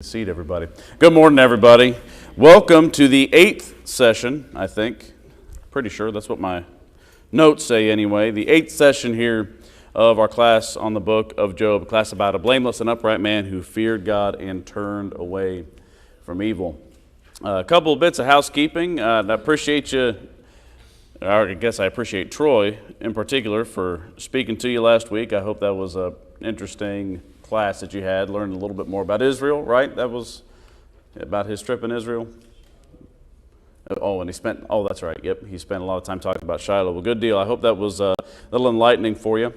Seat, everybody. Good morning, everybody. Welcome to the 8th session, I think. Pretty sure that's what my notes say anyway. The 8th session here of our class on the book of Job, a class about a blameless and upright man who feared God and turned away from evil. A couple of bits of housekeeping. I appreciate you, I guess I appreciate Troy in particular for speaking to you last week. I hope that was an interesting class that you had, learned a little bit more about Israel, right? That was about his trip in Israel. Oh, and that's right, yep, he spent a lot of time talking about Shiloh. Well, good deal. I hope that was a little enlightening for you.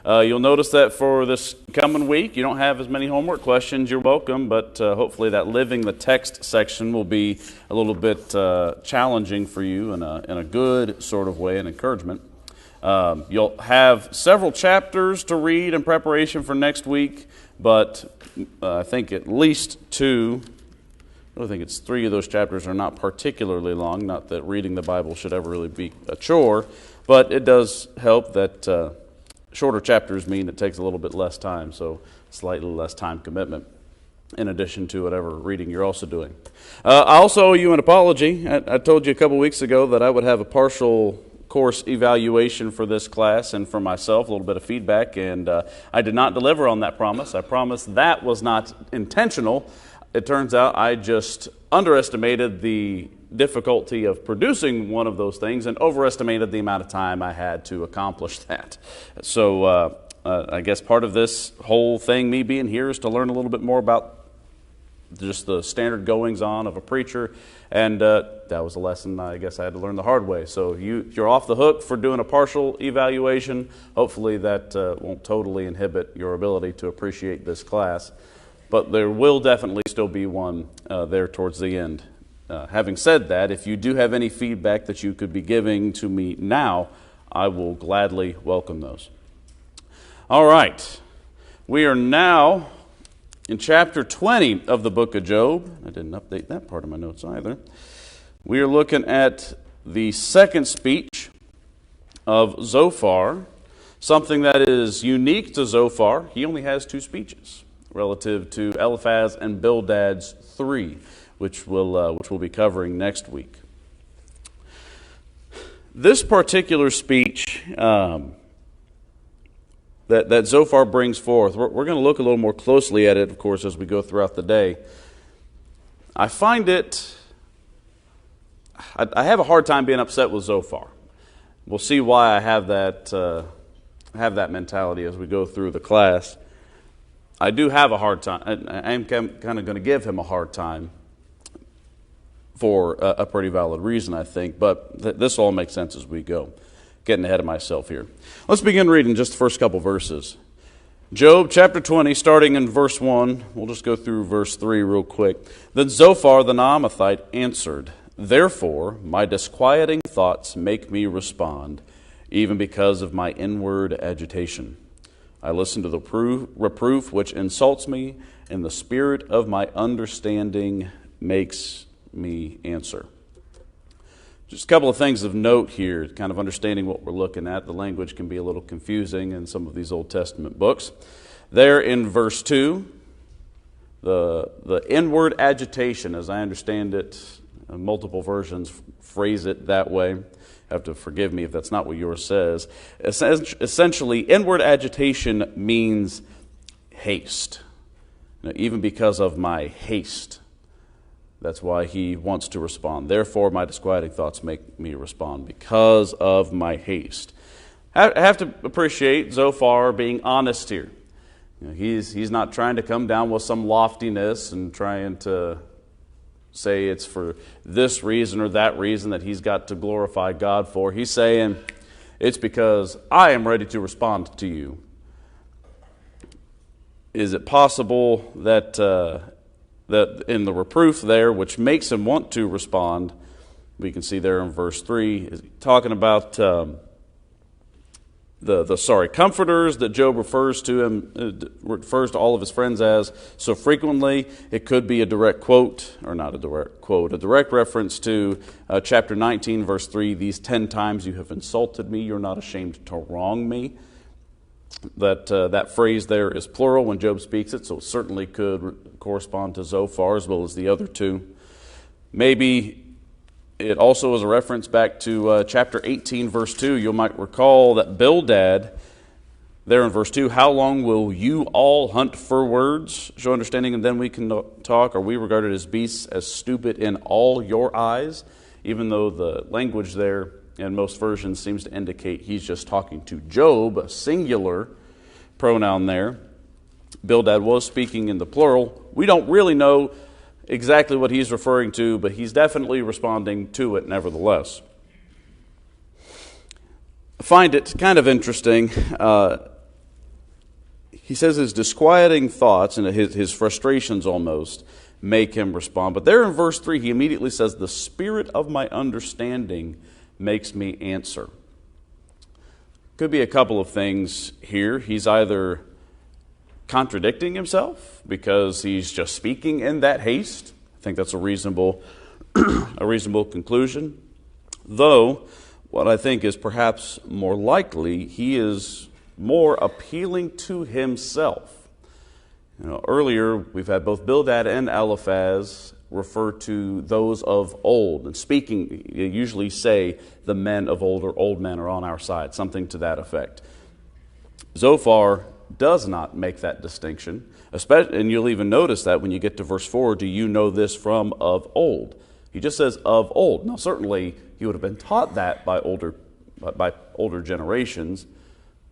You'll notice that for this coming week, you don't have as many homework questions. You're welcome, but hopefully that living the text section will be a little bit challenging for you in a good sort of way, an encouragement. You'll have several chapters to read in preparation for next week, but I think at least two, I think it's 3 of those chapters are not particularly long. Not that reading the Bible should ever really be a chore, but it does help that shorter chapters mean it takes a little bit less time, so slightly less time commitment in addition to whatever reading you're also doing. I also owe you an apology. I told you a couple weeks ago that I would have a partial course evaluation for this class and for myself, a little bit of feedback, and I did not deliver on that promise. I promised that was not intentional. It turns out I just underestimated the difficulty of producing one of those things and overestimated the amount of time I had to accomplish that. So I guess part of this whole thing, me being here, is to learn a little bit more about just the standard goings-on of a preacher, and that was a lesson I guess I had to learn the hard way. So you're off the hook for doing a partial evaluation. Hopefully that won't totally inhibit your ability to appreciate this class, but there will definitely still be one there towards the end. Having said that, if you do have any feedback that you could be giving to me now, I will gladly welcome those. All right, we are now in chapter 20 of the book of Job. I didn't update that part of my notes either. We are looking at the second speech of Zophar, something that is unique to Zophar. He only has 2 speeches relative to Eliphaz and Bildad's 3, which we'll be covering next week. This particular speech that Zophar brings forth, we're going to look a little more closely at it, of course, as we go throughout the day. I find it, I have a hard time being upset with Zophar. We'll see why I have that mentality as we go through the class. I do have a hard time. I am kind of going to give him a hard time for a pretty valid reason, I think, but this all makes sense as we go. Getting ahead of myself here. Let's begin reading just the first couple verses. Job chapter 20, starting in verse 1. We'll just go through verse 3 real quick. Then Zophar the Naamathite answered, "Therefore my disquieting thoughts make me respond, even because of my inward agitation. I listen to the reproof which insults me, and the spirit of my understanding makes me answer." Just a couple of things of note here, kind of understanding what we're looking at. The language can be a little confusing in some of these Old Testament books. There in verse 2, the inward agitation, as I understand it, multiple versions phrase it that way. You have to forgive me if that's not what yours says. Essentially, inward agitation means haste. Even because of my haste. That's why he wants to respond. Therefore, my disquieting thoughts make me respond because of my haste. I have to appreciate Zophar being honest here. He's not trying to come down with some loftiness and trying to say it's for this reason or that reason that he's got to glorify God for. He's saying, it's because I am ready to respond to you. Is it possible that in the reproof there, which makes him want to respond, we can see there in verse 3, talking about the comforters that Job refers to all of his friends as so frequently. It could be a direct quote, or not a direct quote, a direct reference to chapter 19, verse 3, "These 10 times you have insulted me, you're not ashamed to wrong me." That phrase there is plural when Job speaks it, so it certainly could correspond to Zophar as well as the other two. Maybe it also is a reference back to chapter 18, verse 2. You might recall that Bildad, there in verse 2, how long will you all hunt for words? Show understanding, and then we can talk. Are we regarded as beasts, as stupid in all your eyes? Even though the language there in most versions seems to indicate he's just talking to Job, a singular pronoun there. Bildad was speaking in the plural. We don't really know exactly what he's referring to, but he's definitely responding to it nevertheless. I find it kind of interesting. He says his disquieting thoughts and his frustrations almost make him respond. But there in verse 3, he immediately says, the spirit of my understanding makes me answer. Could be a couple of things here. He's either contradicting himself because he's just speaking in that haste. I think that's a reasonable conclusion. Though, what I think is perhaps more likely, he is more appealing to himself. Earlier, we've had both Bildad and Eliphaz refer to those of old. And speaking, you usually say the men of old or old men are on our side, something to that effect. Zophar does not make that distinction, and you'll even notice that when you get to verse 4, do you know this from of old? He just says of old. Now certainly he would have been taught that by older generations,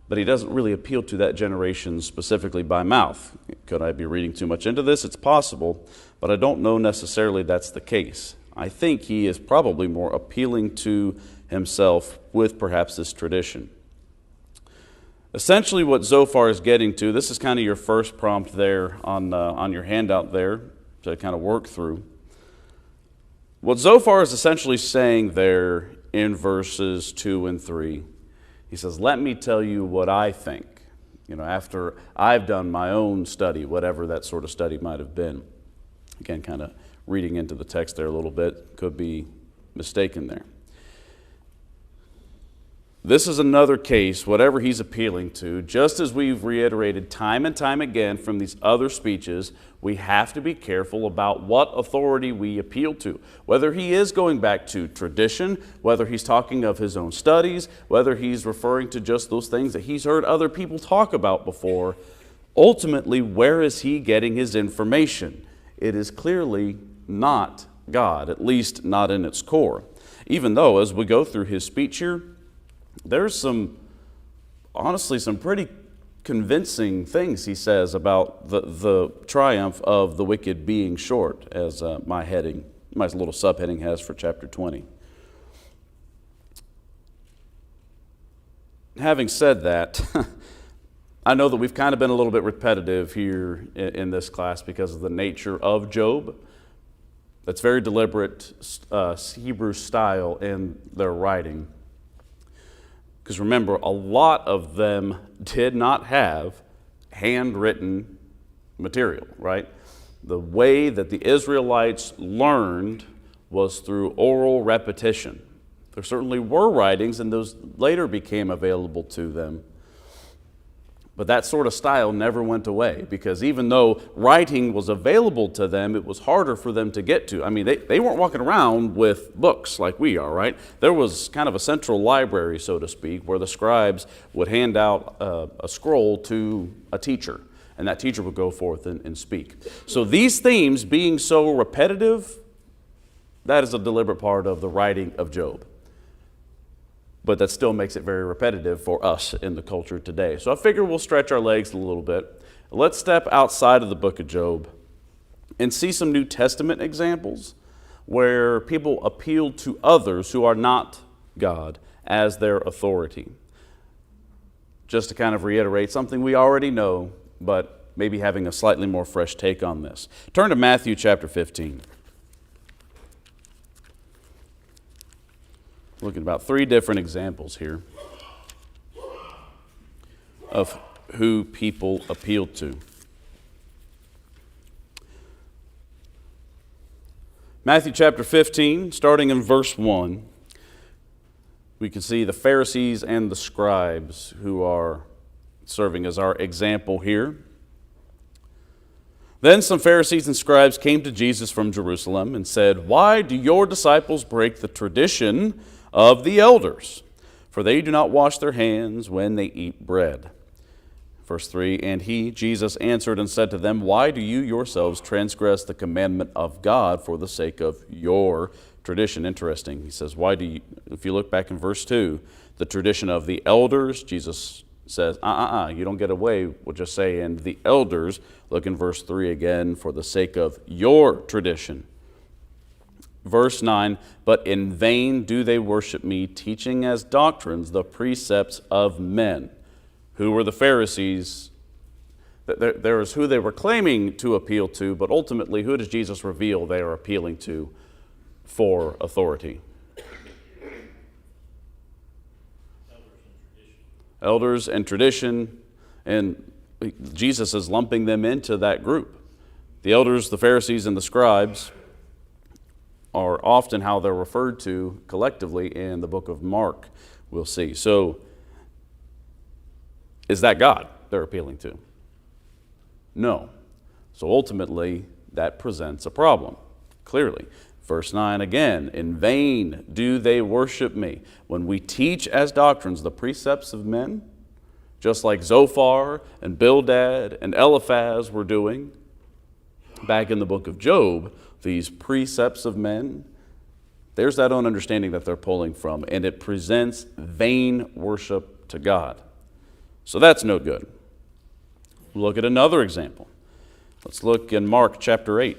but he doesn't really appeal to that generation specifically by mouth. Could I be reading too much into this? It's possible, but I don't know necessarily that's the case. I think he is probably more appealing to himself with perhaps this tradition. Essentially what Zophar is getting to, this is kind of your first prompt there on your handout there to kind of work through. What Zophar is essentially saying there in verses 2 and 3, he says, let me tell you what I think, after I've done my own study, whatever that sort of study might have been. Again, kind of reading into the text there a little bit, could be mistaken there. This is another case, whatever he's appealing to, just as we've reiterated time and time again from these other speeches, we have to be careful about what authority we appeal to. Whether he is going back to tradition, whether he's talking of his own studies, whether he's referring to just those things that he's heard other people talk about before, ultimately, where is he getting his information? It is clearly not God, at least not in its core. Even though, as we go through his speech here, there's honestly some pretty convincing things he says about the triumph of the wicked being short, as my little subheading has for chapter 20. Having said that, I know that we've kind of been a little bit repetitive here in this class because of the nature of Job. That's very deliberate Hebrew style in their writing. Because remember, a lot of them did not have handwritten material, right? The way that the Israelites learned was through oral repetition. There certainly were writings, and those later became available to them. But that sort of style never went away, because even though writing was available to them, it was harder for them to get to. I mean, they weren't walking around with books like we are, right? There was kind of a central library, so to speak, where the scribes would hand out a scroll to a teacher, and that teacher would go forth and speak. So these themes being so repetitive, that is a deliberate part of the writing of Job. But that still makes it very repetitive for us in the culture today. So I figure we'll stretch our legs a little bit. Let's step outside of the book of Job and see some New Testament examples where people appeal to others who are not God as their authority. Just to kind of reiterate something we already know, but maybe having a slightly more fresh take on this. Turn to Matthew chapter 15. Looking at about 3 different examples here of who people appeal to. Matthew chapter 15, starting in verse 1, we can see the Pharisees and the scribes who are serving as our example here. Then some Pharisees and scribes came to Jesus from Jerusalem and said, "Why do your disciples break the tradition of the elders? For they do not wash their hands when they eat bread." Verse 3, "And he, Jesus, answered and said to them, Why do you yourselves transgress the commandment of God for the sake of your tradition?" Interesting. He says, why do you, if you look back in verse 2, the tradition of the elders, Jesus says, you don't get away with just saying the elders. Look in verse 3 again, for the sake of your tradition. Verse 9, "But in vain do they worship me, teaching as doctrines the precepts of men." Who were the Pharisees? There is who they were claiming to appeal to, but ultimately, who does Jesus reveal they are appealing to for authority? Elders and tradition, and Jesus is lumping them into that group. The elders, the Pharisees, and the scribes are often how they're referred to collectively in the book of Mark, we'll see. So, is that God they're appealing to? No. So ultimately, that presents a problem, clearly. Verse 9 again, "In vain do they worship me." When we teach as doctrines the precepts of men, just like Zophar and Bildad and Eliphaz were doing back in the book of Job, these precepts of men, there's that own understanding that they're pulling from, and it presents vain worship to God. So that's no good. Look at another example. Let's look in Mark chapter 8.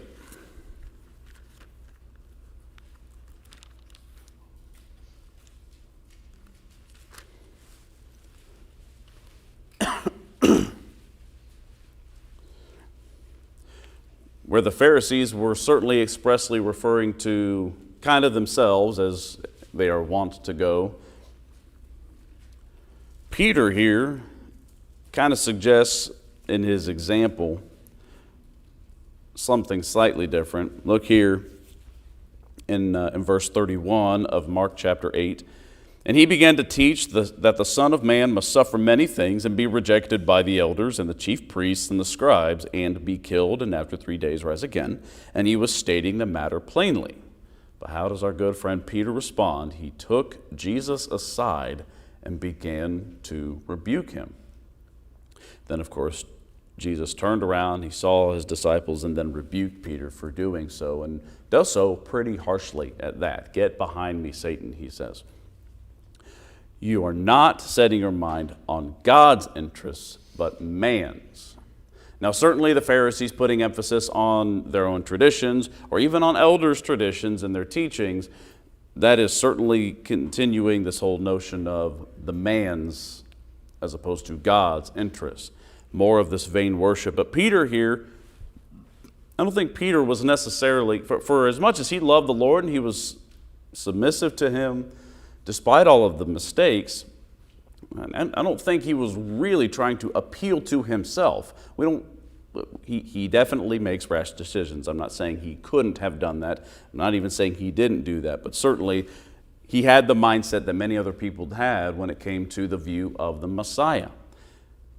Where the Pharisees were certainly expressly referring to kind of themselves as they are wont to go. Peter here kind of suggests in his example something slightly different. Look here in verse 31 of Mark chapter 8. "And he began to teach that the Son of Man must suffer many things and be rejected by the elders and the chief priests and the scribes and be killed and after 3 days rise again." And he was stating the matter plainly. But how does our good friend Peter respond? He took Jesus aside and began to rebuke him. Then, of course, Jesus turned around, he saw his disciples, and then rebuked Peter for doing so, and does so pretty harshly at that. "Get behind me, Satan," he says. "You are not setting your mind on God's interests, but man's." Now, certainly the Pharisees putting emphasis on their own traditions, or even on elders' traditions and their teachings, that is certainly continuing this whole notion of the man's as opposed to God's interests. More of this vain worship. But Peter here, I don't think Peter was necessarily, for as much as he loved the Lord and he was submissive to him, despite all of the mistakes, I don't think he was really trying to appeal to himself. He definitely makes rash decisions. I'm not saying he couldn't have done that. I'm not even saying he didn't do that. But certainly he had the mindset that many other people had when it came to the view of the Messiah.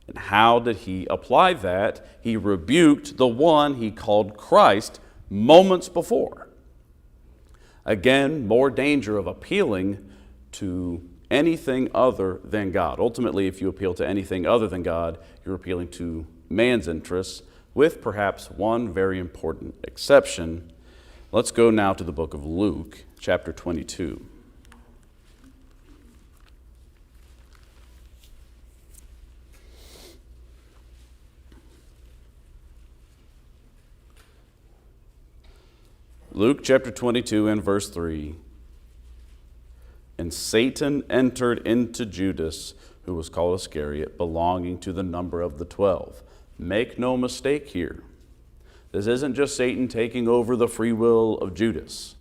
And how did he apply that? He rebuked the one he called Christ moments before. Again, more danger of appealing to anything other than God. Ultimately, if you appeal to anything other than God, you're appealing to man's interests, with perhaps one very important exception. Let's go now to the book of Luke, chapter 22. Luke chapter 22 and verse 3. "And Satan entered into Judas, who was called Iscariot, belonging to the number of the 12. Make no mistake here. This isn't just Satan taking over the free will of Judas.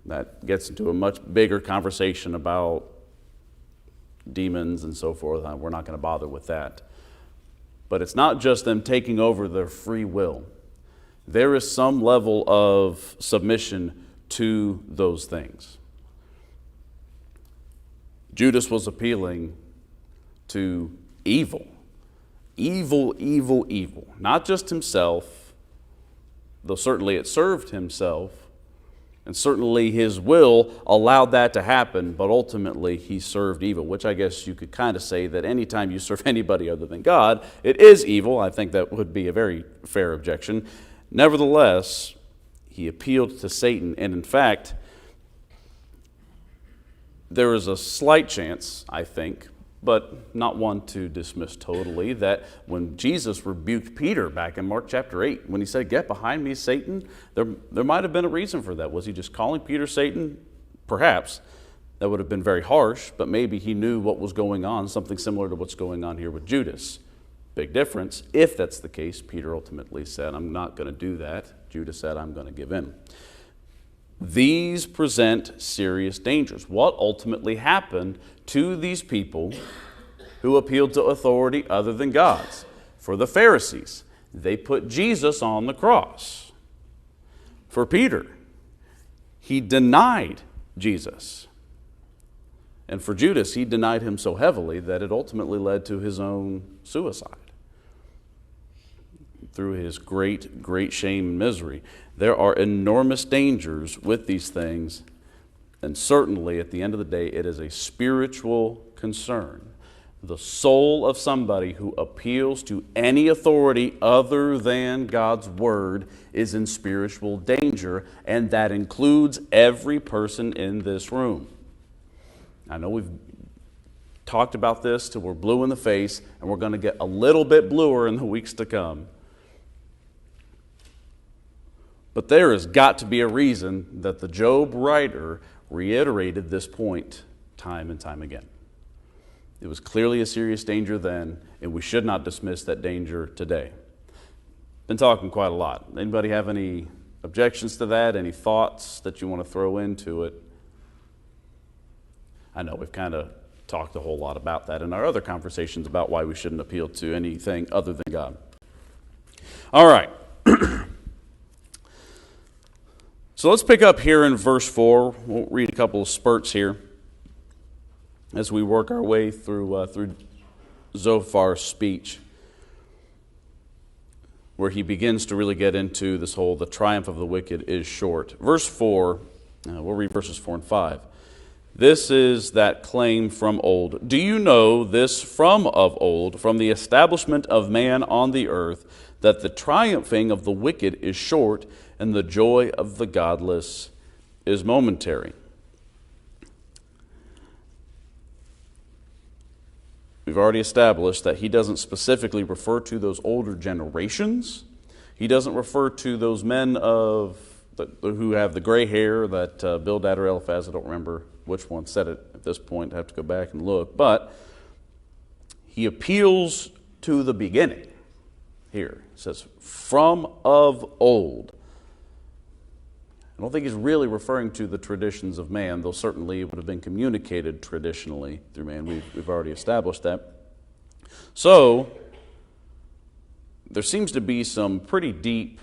That gets into a much bigger conversation about demons and so forth. We're not going to bother with that. But it's not just them taking over their free will. There is some level of submission to those things. Judas was appealing to evil. Evil, evil, evil. Not just himself, though certainly it served himself, and certainly his will allowed that to happen, but ultimately he served evil, which I guess you could kind of say that anytime you serve anybody other than God, it is evil. I think that would be a very fair objection. Nevertheless, he appealed to Satan, and in fact, there is a slight chance, I think, but not one to dismiss totally, that when Jesus rebuked Peter back in Mark chapter 8, when he said, "Get behind me, Satan," there might have been a reason for that. Was he just calling Peter Satan? Perhaps. That would have been very harsh, but maybe he knew what was going on, something similar to what's going on here with Judas. Big difference. If that's the case, Peter ultimately said, "I'm not going to do that." Judas said, "I'm going to give in." These present serious dangers. What ultimately happened to these people who appealed to authority other than God's? For the Pharisees, they put Jesus on the cross. For Peter, he denied Jesus. And for Judas, he denied him so heavily that it ultimately led to his own suicide. Through his great, great shame and misery. There are enormous dangers with these things, and certainly at the end of the day, it is a spiritual concern. The soul of somebody who appeals to any authority other than God's word is in spiritual danger, and that includes every person in this room. I know we've talked about this till we're blue in the face, and we're going to get a little bit bluer in the weeks to come. But there has got to be a reason that the Job writer reiterated this point time and time again. It was clearly a serious danger then, and we should not dismiss that danger today. Been talking quite a lot. Anybody have any objections to that? Any thoughts that you want to throw into it? I know we've kind of talked a whole lot about that in our other conversations about why we shouldn't appeal to anything other than God. All right. So let's pick up here in verse 4. We'll read a couple of spurts here as we work our way through Zophar's speech, where he begins to really get into this whole, the triumph of the wicked is short. Verse 4, we'll read verses 4 and 5. This is that claim from old. Do you know this from of old, from the establishment of man on the earth, that the triumphing of the wicked is short, and the joy of the godless is momentary? We've already established that he doesn't specifically refer to those older generations. He doesn't refer to those men who have the gray hair that Bildad or Eliphaz, I don't remember which one said it at this point. I have to go back and look. But he appeals to the beginning here. It says, from of old. I don't think he's really referring to the traditions of man, though certainly it would have been communicated traditionally through man. We've already established that. So, there seems to be some pretty deep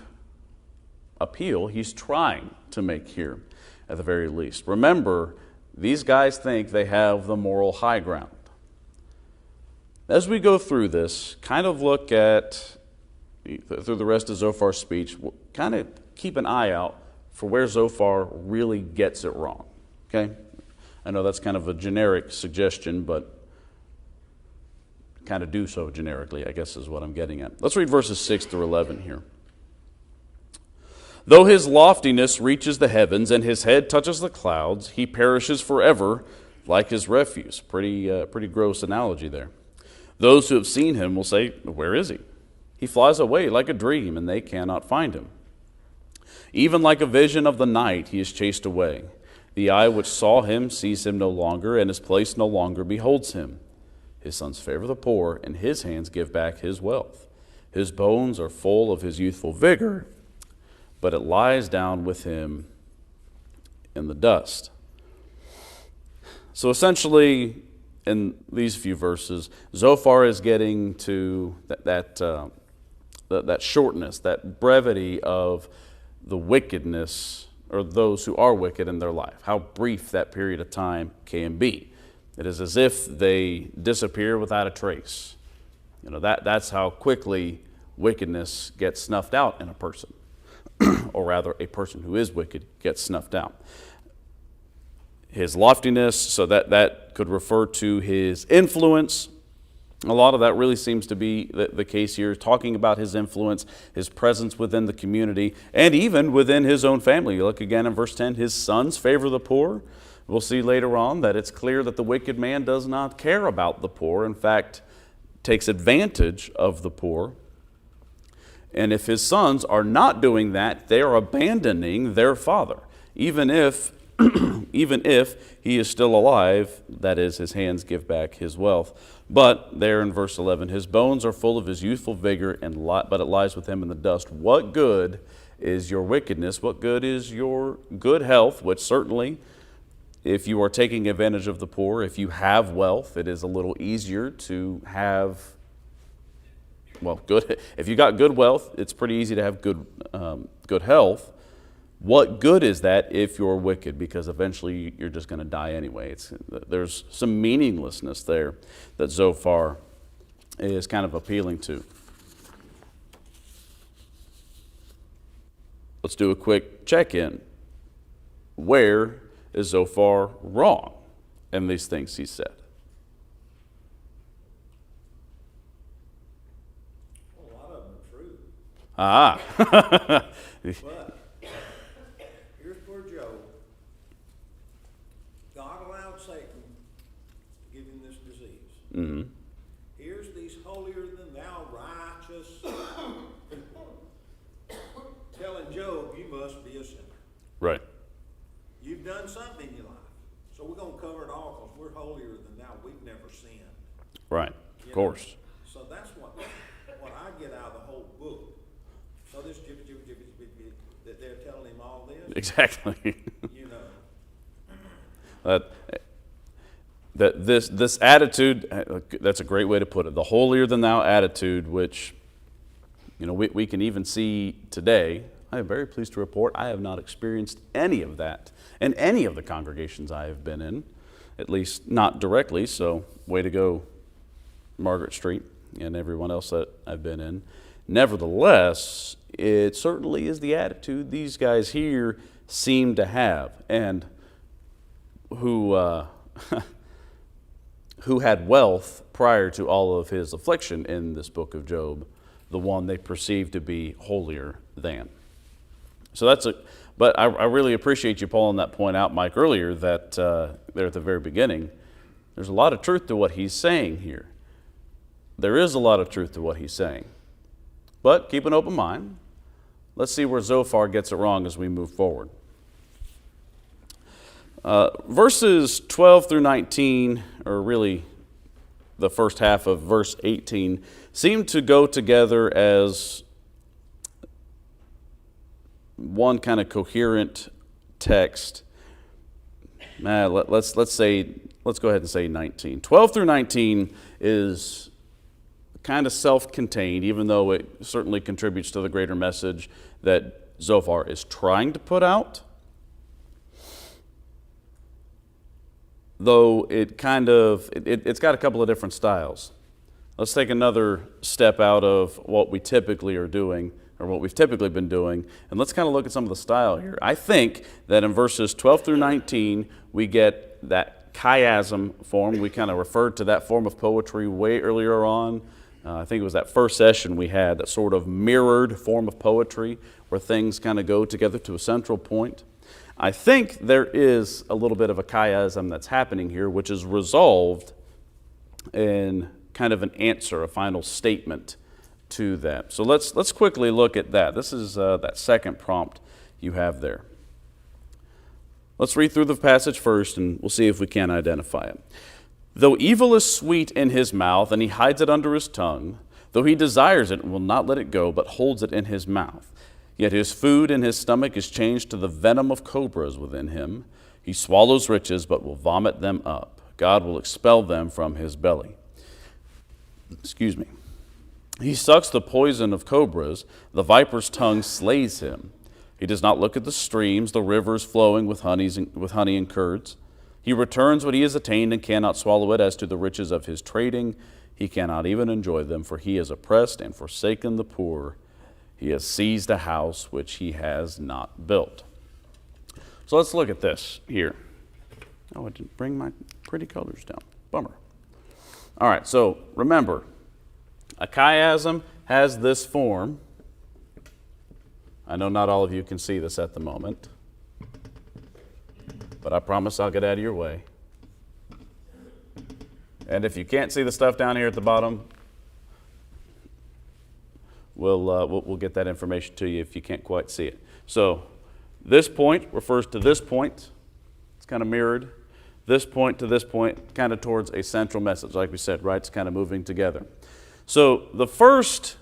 appeal he's trying to make here, at the very least. Remember, these guys think they have the moral high ground. As we go through this, kind of look at, through the rest of Zophar's speech, kind of keep an eye out for where Zophar really gets it wrong. Okay? I know that's kind of a generic suggestion, but kind of do so generically, I guess is what I'm getting at. Let's read verses 6 through 11 here. Though his loftiness reaches the heavens and his head touches the clouds, he perishes forever like his refuse. Pretty gross analogy there. Those who have seen him will say, where is he? He flies away like a dream, and they cannot find him. Even like a vision of the night, he is chased away. The eye which saw him sees him no longer, and his place no longer beholds him. His sons favor the poor, and his hands give back his wealth. His bones are full of his youthful vigor, but it lies down with him in the dust. So essentially, in these few verses, Zophar is getting to that shortness, that brevity of the wickedness, or those who are wicked in their life, how brief that period of time can be. It is as if they disappear without a trace. That's how quickly wickedness gets snuffed out in a person. or rather a person who is wicked, gets snuffed out. His loftiness, so that could refer to his influence. A lot of that really seems to be the case here, talking about his influence, his presence within the community, and even within his own family. You look again in verse 10, his sons favor the poor. We'll see later on that it's clear that the wicked man does not care about the poor. In fact, takes advantage of the poor. And if his sons are not doing that, they are abandoning their father. Even if he is still alive, that is, his hands give back his wealth. But there in verse 11, his bones are full of his youthful vigor, but it lies with him in the dust. What good is your wickedness? What good is your good health? Which certainly, if you are taking advantage of the poor, if you have wealth, it is a little easier to have, well, good. If you got good wealth, it's pretty easy to have good health. What good is that if you're wicked? Because eventually you're just going to die anyway. There's some meaninglessness there that Zophar is kind of appealing to. Let's do a quick check-in. Where is Zophar wrong in these things he said? A lot of them are true. Ah. But here's poor Job. God allowed Satan to give him this disease. Mm-hmm. Here's these holier than thou righteous people telling Job, you must be a sinner. Right. You've done something in your life. So we're going to cover it all because we're holier than thou. We've never sinned. Right. Of course. So that's what I get out of the whole book. So this that they're telling him all this. Exactly. You know. That this attitude, that's a great way to put it. The holier than thou attitude, which we can even see today. I am very pleased to report I have not experienced any of that in any of the congregations I have been in, at least not directly. So way to go, Margaret Street and everyone else that I've been in. Nevertheless, it certainly is the attitude these guys here seem to have, and who had wealth prior to all of his affliction in this book of Job, the one they perceive to be holier than. So but I really appreciate you pulling that point out, Mike, earlier, that there at the very beginning, there's a lot of truth to what he's saying here. There is a lot of truth to what he's saying. But keep an open mind. Let's see where Zophar gets it wrong as we move forward. Verses 12 through 19, or really the first half of verse 18, seem to go together as one kind of coherent text. Let's go ahead and say 19. 12 through 19 is kind of self-contained, even though it certainly contributes to the greater message that Zophar is trying to put out. Though it's got a couple of different styles. Let's take another step out of what we typically are doing, or what we've typically been doing, and let's kind of look at some of the style here. I think that in verses 12 through 19, we get that chiasm form. We kind of referred to that form of poetry way earlier on. I think it was that first session we had, that sort of mirrored form of poetry where things kind of go together to a central point. I think there is a little bit of a chiasm that's happening here, which is resolved in kind of an answer, a final statement to that. So let's quickly look at that. This is that second prompt you have there. Let's read through the passage first, and we'll see if we can identify it. Though evil is sweet in his mouth, and he hides it under his tongue, though he desires it and will not let it go, but holds it in his mouth, yet his food in his stomach is changed to the venom of cobras within him. He swallows riches, but will vomit them up. God will expel them from his belly. Excuse me. He sucks the poison of cobras. The viper's tongue slays him. He does not look at the streams, the rivers flowing with honey and curds. He returns what he has attained and cannot swallow it. As to the riches of his trading, he cannot even enjoy them, for he has oppressed and forsaken the poor. He has seized a house which he has not built. So let's look at this here. Oh, I didn't bring my pretty colors down. Bummer. All right, so remember, a chiasm has this form. I know not all of you can see this at the moment, but I promise I'll get out of your way. And if you can't see the stuff down here at the bottom, we'll get that information to you if you can't quite see it. So this point refers to this point. It's kind of mirrored. This point to this point, kind of towards a central message, like we said, right? It's kind of moving together. So the first,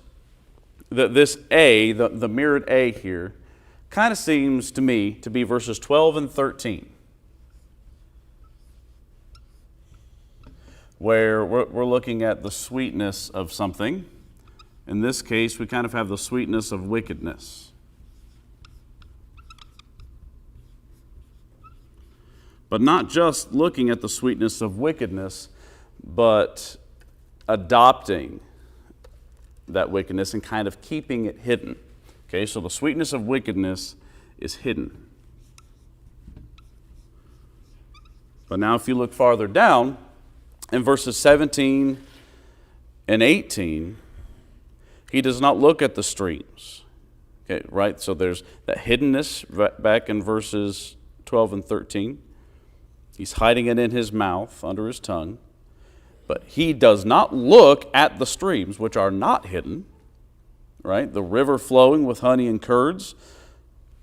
this A, the mirrored A here, kind of seems to me to be verses 12 and 13. Where we're looking at the sweetness of something. In this case, we kind of have the sweetness of wickedness. But not just looking at the sweetness of wickedness, but adopting that wickedness and kind of keeping it hidden. Okay, so the sweetness of wickedness is hidden. But now if you look farther down, in verses 17 and 18, he does not look at the streams. Okay, right? So there's that hiddenness back in verses 12 and 13. He's hiding it in his mouth, under his tongue. But he does not look at the streams, which are not hidden. Right? The river flowing with honey and curds,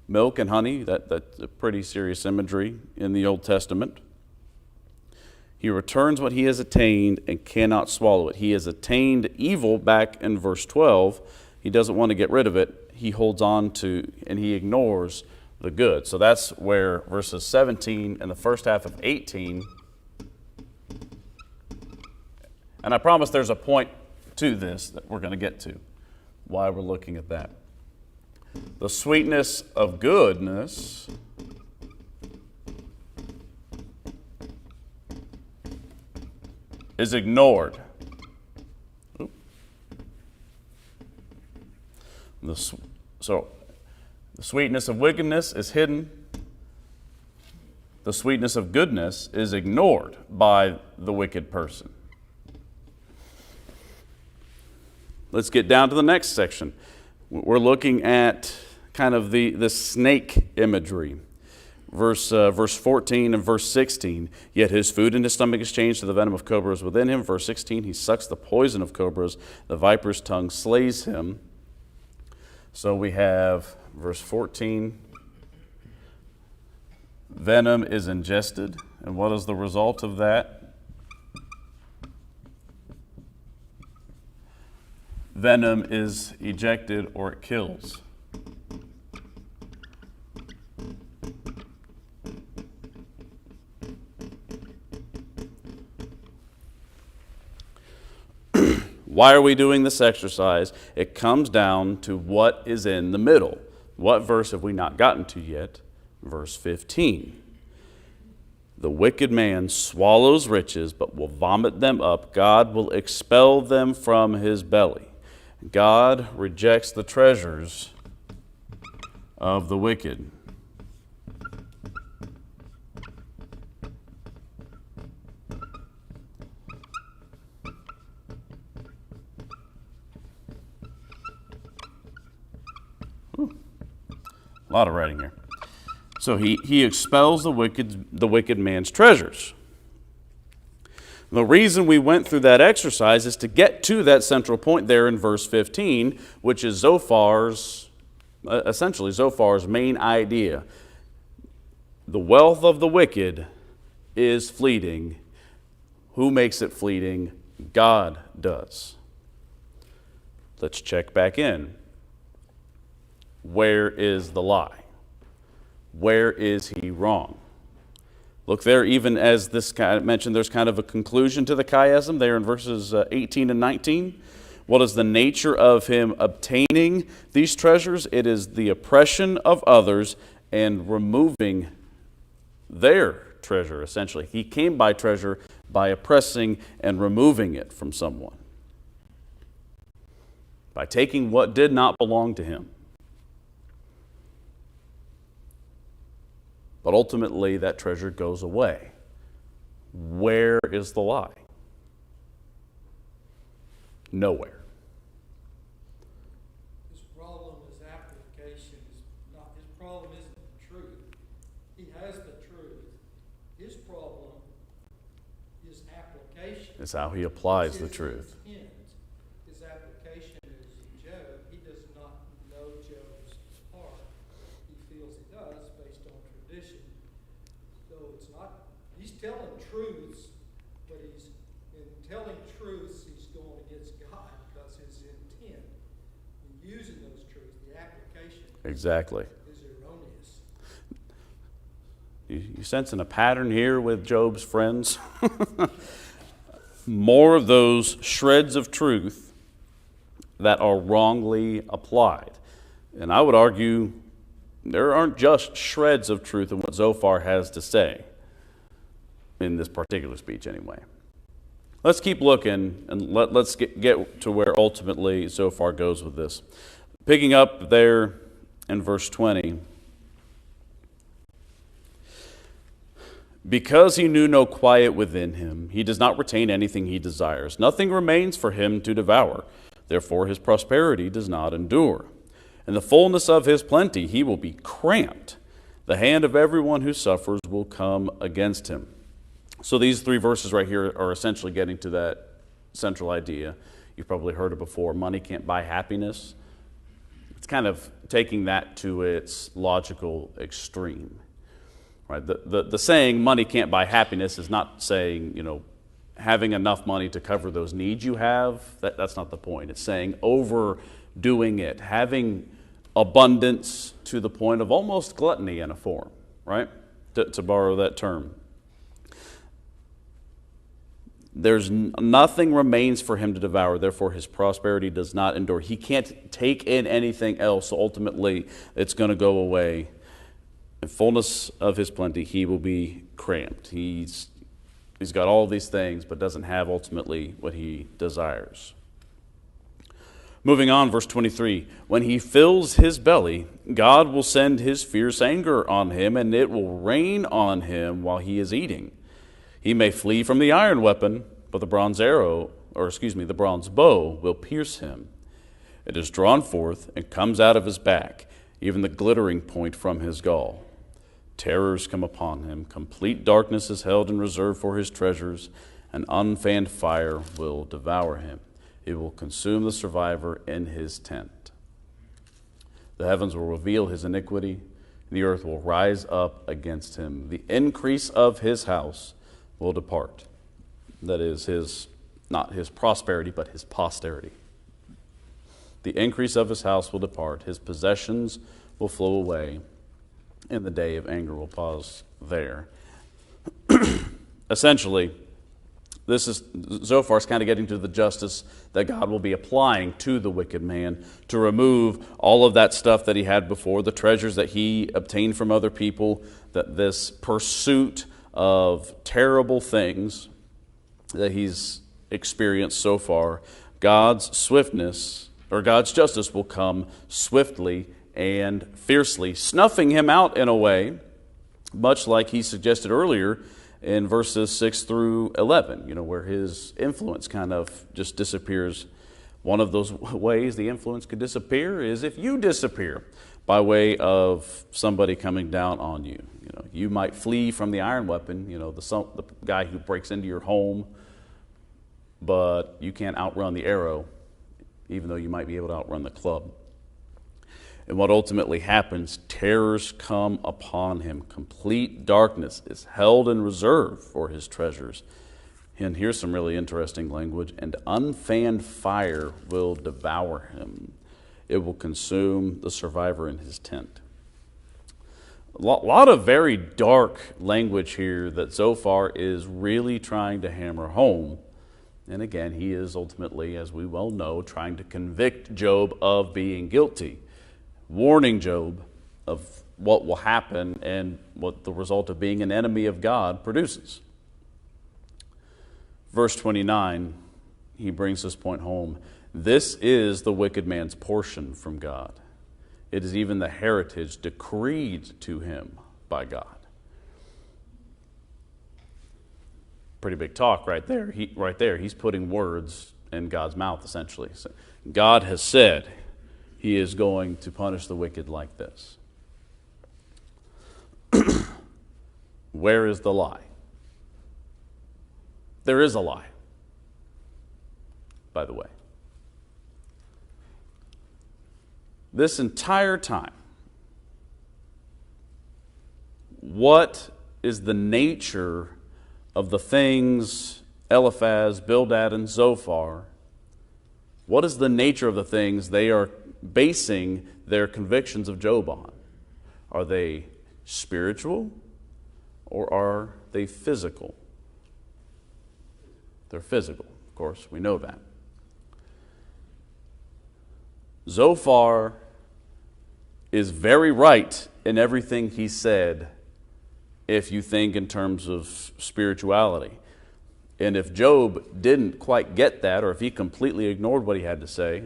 milk and honey, that's a pretty serious imagery in the Old Testament. He returns what he has attained and cannot swallow it. He has attained evil back in verse 12. He doesn't want to get rid of it. He holds on to and he ignores the good. So that's where verses 17 and the first half of 18, and I promise there's a point to this that we're going to get to, why we're looking at that. The sweetness of goodness is ignored. So the sweetness of wickedness is hidden. The sweetness of goodness is ignored by the wicked person. Let's get down to the next section. We're looking at kind of the snake imagery. Verse 14 and verse 16, yet his food in his stomach is changed to the venom of cobras within him. Verse 16, he sucks the poison of cobras. The viper's tongue slays him. So we have verse 14, venom is ingested. And what is the result of that? Venom is ejected or it kills. Why are we doing this exercise? It comes down to what is in the middle. What verse have we not gotten to yet? Verse 15. The wicked man swallows riches, but will vomit them up. God will expel them from his belly. God rejects the treasures of the wicked. A lot of writing here. So he expels the wicked man's treasures. The reason we went through that exercise is to get to that central point there in verse 15, which is essentially Zophar's main idea. The wealth of the wicked is fleeting. Who makes it fleeting? God does. Let's check back in. Where is the lie? Where is he wrong? Look there, even as this kind of mentioned, there's kind of a conclusion to the chiasm there in verses 18 and 19. What is the nature of him obtaining these treasures? It is the oppression of others and removing their treasure, essentially. He came by treasure by oppressing and removing it from someone. by taking what did not belong to him. But ultimately, that treasure goes away. Where is the lie? Nowhere. His problem is application. His problem isn't the truth. He has the truth. His problem is application. It's how he applies the truth. His application is Job. He does not know Job's heart. He feels he does based on tradition. So it's not, he's telling truths, but he's, in telling truths, he's going against God because his intent in using those truths, the application Exactly. is erroneous. You sensing a pattern here with Job's friends? More of those shreds of truth that are wrongly applied. And I would argue there aren't just shreds of truth in what Zophar has to say, in this particular speech anyway. Let's keep looking, and let's get to where ultimately Zophar goes with this. Picking up there in verse 20. Because he knew no quiet within him, he does not retain anything he desires. Nothing remains for him to devour. Therefore his prosperity does not endure. In the fullness of his plenty he will be cramped. The hand of everyone who suffers will come against him. So these three verses right here are essentially getting to that central idea. You've probably heard it before. Money can't buy happiness. It's kind of taking that to its logical extreme. Right? The saying money can't buy happiness is not saying, having enough money to cover those needs you have. That's not the point. It's saying overdoing it, having abundance to the point of almost gluttony in a form, right? To borrow that term. There's nothing remains for him to devour, therefore his prosperity does not endure. He can't take in anything else, so ultimately it's going to go away. In fullness of his plenty, he will be cramped. He's got all these things, but doesn't have ultimately what he desires. Moving on, verse 23. When he fills his belly, God will send his fierce anger on him, and it will rain on him while he is eating. He may flee from the iron weapon, but the bronze bow will pierce him. It is drawn forth and comes out of his back, even the glittering point from his gall. Terrors come upon him. Complete darkness is held in reserve for his treasures. An unfanned fire will devour him. It will consume the survivor in his tent. The heavens will reveal his iniquity, and the earth will rise up against him. The increase of his house will depart. That is not his prosperity, but his posterity. The increase of his house will depart. His possessions will flow away, and the day of anger will pause there. Essentially, Zophar's kind of getting to the justice that God will be applying to the wicked man to remove all of that stuff that he had before, the treasures that he obtained from other people, that this pursuit of terrible things that he's experienced so far. God's justice will come swiftly and fiercely, snuffing him out in a way, much like he suggested earlier in verses 6 through 11, where his influence kind of just disappears. One of those ways the influence could disappear is if you disappear by way of somebody coming down on you. You might flee from the iron weapon, the guy who breaks into your home, but you can't outrun the arrow, even though you might be able to outrun the club. And what ultimately happens, terrors come upon him. Complete darkness is held in reserve for his treasures. And here's some really interesting language. And unfanned fire will devour him. It will consume the survivor in his tent. A lot of very dark language here that Zophar is really trying to hammer home. And again, he is ultimately, as we well know, trying to convict Job of being guilty, warning Job of what will happen and what the result of being an enemy of God produces. Verse 29, he brings this point home. This is the wicked man's portion from God. It is even the heritage decreed to him by God. Pretty big talk right there. He's putting words in God's mouth, essentially. So God has said he is going to punish the wicked like this. Where is the lie? There is a lie, by the way. This entire time, what is the nature of the things Eliphaz, Bildad, and Zophar, what is the nature of the things they are basing their convictions of Job on? Are they spiritual or are they physical? They're physical, of course, we know that. Zophar is very right in everything he said if you think in terms of spirituality. And if Job didn't quite get that, or if he completely ignored what he had to say,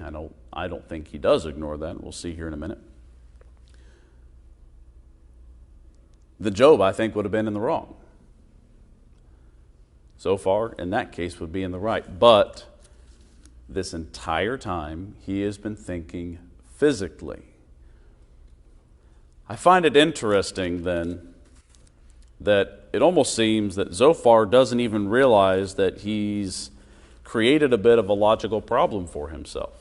I don't think he does ignore that, we'll see here in a minute, then Job, I think, would have been in the wrong. Zophar, in that case, would be in the right. But this entire time, he has been thinking physically. I find it interesting, then, that it almost seems that Zophar doesn't even realize that he's created a bit of a logical problem for himself.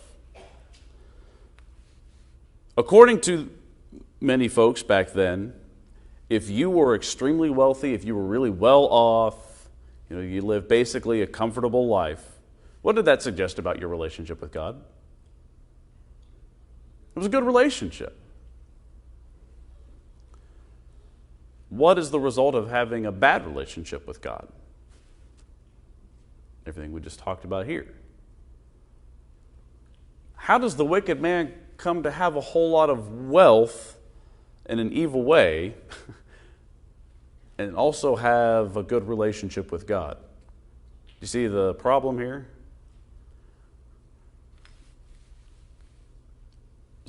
According to many folks back then, if you were extremely wealthy, if you were really well off, you lived basically a comfortable life, what did that suggest about your relationship with God? It was a good relationship. What is the result of having a bad relationship with God? Everything we just talked about here. How does the wicked man come to have a whole lot of wealth in an evil way and also have a good relationship with God? Do you see the problem here?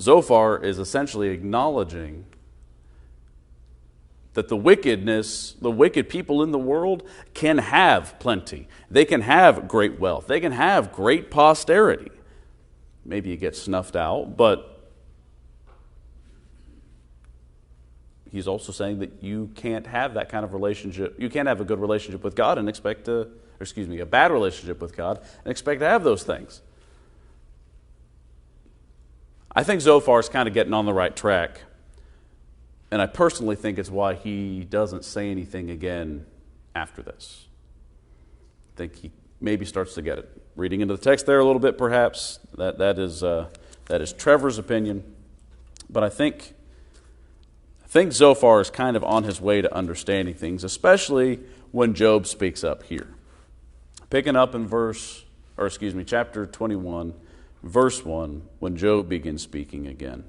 Zophar is essentially acknowledging that the wicked people in the world can have plenty. They can have great wealth. They can have great posterity. Maybe it gets snuffed out, but he's also saying that you can't have that kind of relationship. You can't have a good relationship with God and expect a bad relationship with God and expect to have those things. I think Zophar is kind of getting on the right track. And I personally think it's why he doesn't say anything again after this. I think he maybe starts to get it. Reading into the text there a little bit, perhaps, that is Trevor's opinion. But I think Zophar is kind of on his way to understanding things, especially when Job speaks up here. Picking up in chapter 21, verse 1, when Job begins speaking again.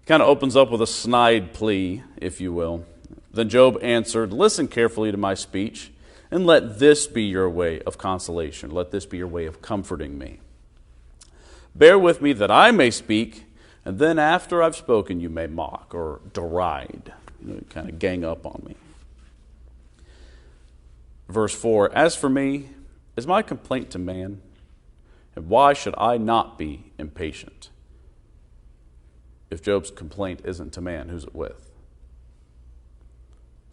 Kind of opens up with a snide plea, if you will. Then Job answered, "Listen carefully to my speech, and let this be your way of consolation. Let this be your way of comforting me. Bear with me that I may speak, and then after I've spoken you may mock or deride." Kind of gang up on me. Verse 4, "As for me, is my complaint to man? And why should I not be impatient?" If Job's complaint isn't to man, who's it with?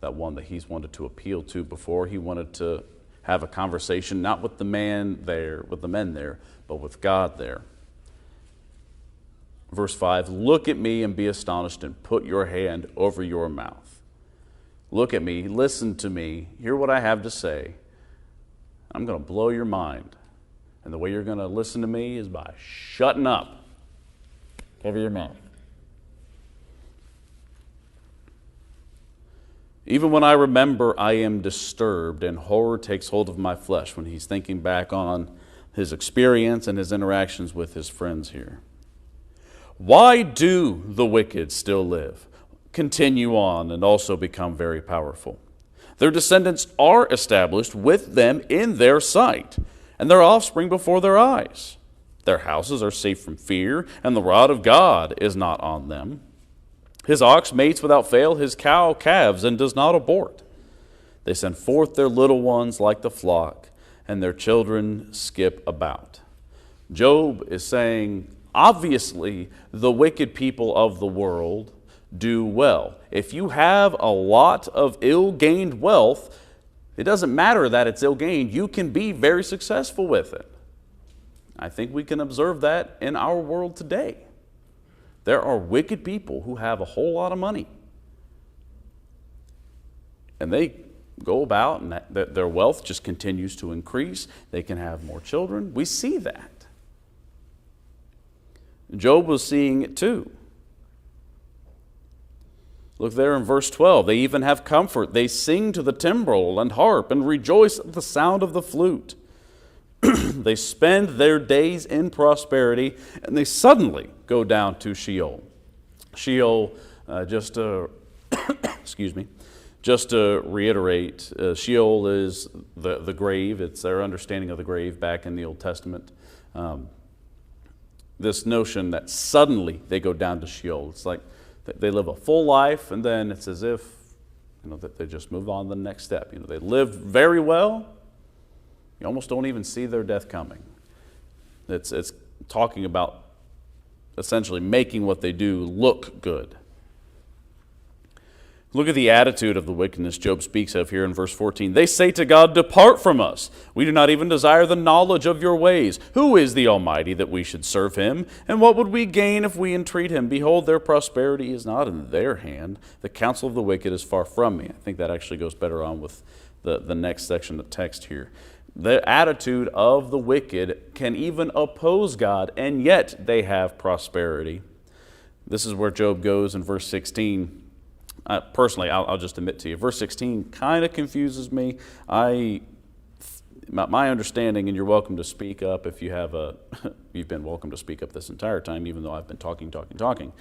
That one that he's wanted to appeal to before. He wanted to have a conversation, not with the men there, but with God there. Verse 5, "Look at me and be astonished and put your hand over your mouth." Look at me, listen to me, hear what I have to say. I'm going to blow your mind. And the way you're going to listen to me is by shutting up. Cover your mouth. "Even when I remember, I am disturbed, and horror takes hold of my flesh," when he's thinking back on his experience and his interactions with his friends here. "Why do the wicked still live, continue on, and also become very powerful? Their descendants are established with them in their sight, and their offspring before their eyes. Their houses are safe from fear, and the rod of God is not on them. His ox mates without fail, his cow calves and does not abort. They send forth their little ones like the flock, and their children skip about. Job is saying, obviously, the wicked people of the world do well. If you have a lot of ill-gained wealth, it doesn't matter that it's ill-gained. You can be very successful with it. I think we can observe that in our world today. There are wicked people who have a whole lot of money. And they go about and their wealth just continues to increase. They can have more children. We see that. Job was seeing it too. Look there in verse 12. They even have comfort. They sing to the timbrel and harp and rejoice at the sound of the flute. They spend their days in prosperity, and they suddenly go down to Sheol. Sheol, just to reiterate, Sheol is the grave. It's their understanding of the grave back in the Old Testament. This notion that suddenly they go down to Sheol. It's like they live a full life, and then it's as if that they just move on to the next step. They lived very well. You almost don't even see their death coming. It's talking about essentially making what they do look good. Look at the attitude of the wickedness Job speaks of here in verse 14. They say to God, "Depart from us. We do not even desire the knowledge of your ways. Who is the Almighty that we should serve him? And what would we gain if we entreat him? Behold, their prosperity is not in their hand. The counsel of the wicked is far from me." I think that actually goes better on with the next section of text here. The attitude of the wicked can even oppose God, and yet they have prosperity. This is where Job goes in verse 16. Personally, I'll just admit to you, verse 16 kind of confuses me. My understanding, and you're welcome to speak up if you have you've been welcome to speak up this entire time, even though I've been talking.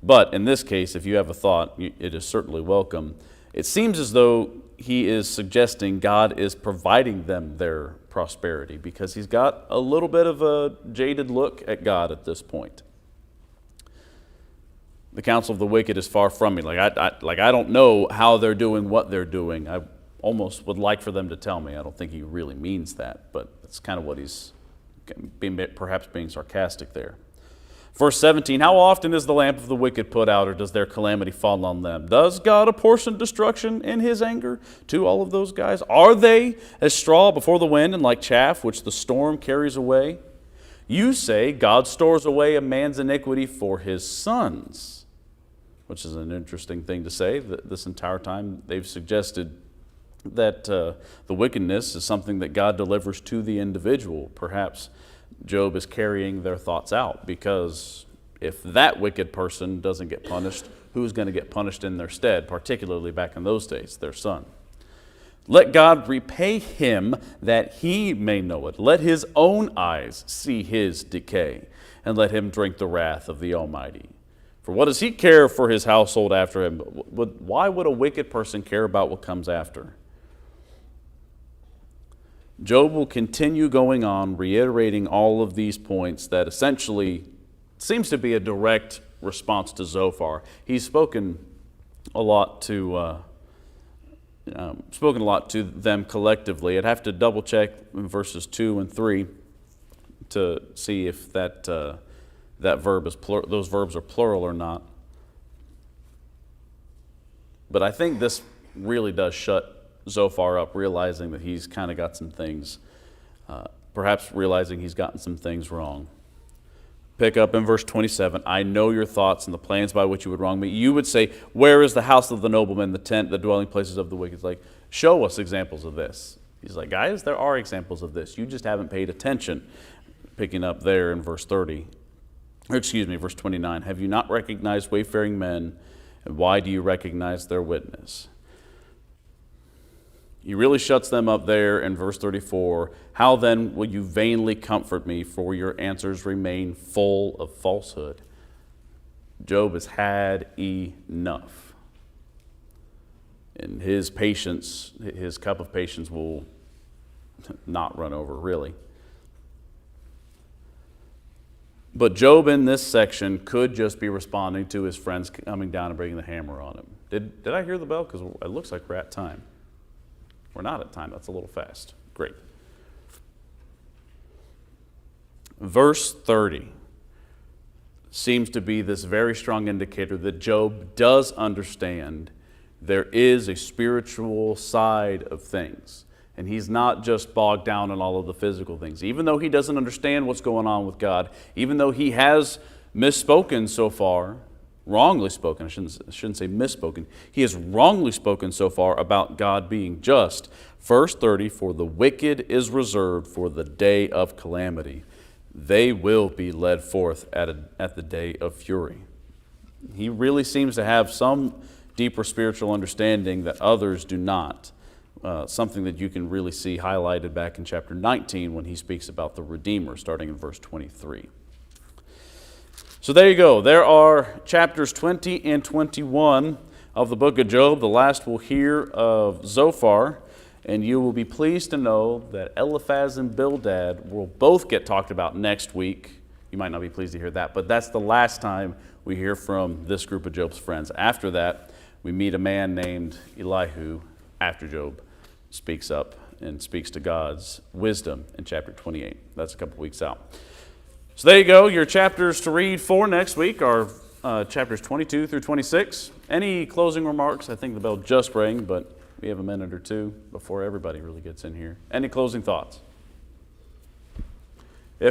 But in this case, if you have a thought, it is certainly welcome. It seems as though he is suggesting God is providing them their prosperity because he's got a little bit of a jaded look at God at this point. The counsel of the wicked is far from me. I don't know how they're doing what they're doing. I almost would like for them to tell me. I don't think he really means that, but that's kind of what he's perhaps being sarcastic there. Verse 17, how often is the lamp of the wicked put out, or does their calamity fall on them? Does God apportion destruction in his anger to all of those guys? Are they as straw before the wind and like chaff which the storm carries away? You say God stores away a man's iniquity for his sons, which is an interesting thing to say. This entire time they've suggested that the wickedness is something that God delivers to the individual. Perhaps Job is carrying their thoughts out, because if that wicked person doesn't get punished, who's going to get punished in their stead, particularly back in those days, their son? Let God repay him that he may know it. Let his own eyes see his decay, and let him drink the wrath of the Almighty. For what does he care for his household after him? Why would a wicked person care about what comes after? Job will continue going on, reiterating all of these points that essentially seems to be a direct response to Zophar. He's spoken a lot to them collectively. I'd have to double check in verses 2 and 3 to see if that verb is those verbs are plural or not. But I think this really does shut Zophar up, realizing that he's kind of got some things, perhaps realizing he's gotten some things wrong. Pick up in verse 27. I know your thoughts and the plans by which you would wrong me. You would say, where is the house of the nobleman, the tent, the dwelling places of the wicked? It's like, show us examples of this. He's like, guys, there are examples of this. You just haven't paid attention. Picking up there in verse 29. Have you not recognized wayfaring men? And why do you recognize their witness? He really shuts them up there in verse 34. How then will you vainly comfort me, for your answers remain full of falsehood? Job has had enough. And his patience, his cup of patience will not run over, really. But Job in this section could just be responding to his friends coming down and bringing the hammer on him. Did I hear the bell? Because it looks like we're at time. We're not at time. That's a little fast. Great. Verse 30 seems to be this very strong indicator that Job does understand there is a spiritual side of things. And he's not just bogged down in all of the physical things. Even though he doesn't understand what's going on with God, even though he has misspoken so far, wrongly spoken, I shouldn't say misspoken, he has wrongly spoken so far about God being just. Verse 30, for the wicked is reserved for the day of calamity. They will be led forth at the day of fury. He really seems to have some deeper spiritual understanding that others do not. Something that you can really see highlighted back in chapter 19 when he speaks about the Redeemer, starting in verse 23. So there you go. There are chapters 20 and 21 of the book of Job. The last we'll hear of Zophar, and you will be pleased to know that Eliphaz and Bildad will both get talked about next week. You might not be pleased to hear that, but that's the last time we hear from this group of Job's friends. After that, we meet a man named Elihu after Job speaks up and speaks to God's wisdom in chapter 28. That's a couple weeks out. So there you go. Your chapters to read for next week are chapters 22 through 26. Any closing remarks? I think the bell just rang, but we have a minute or two before everybody really gets in here. Any closing thoughts?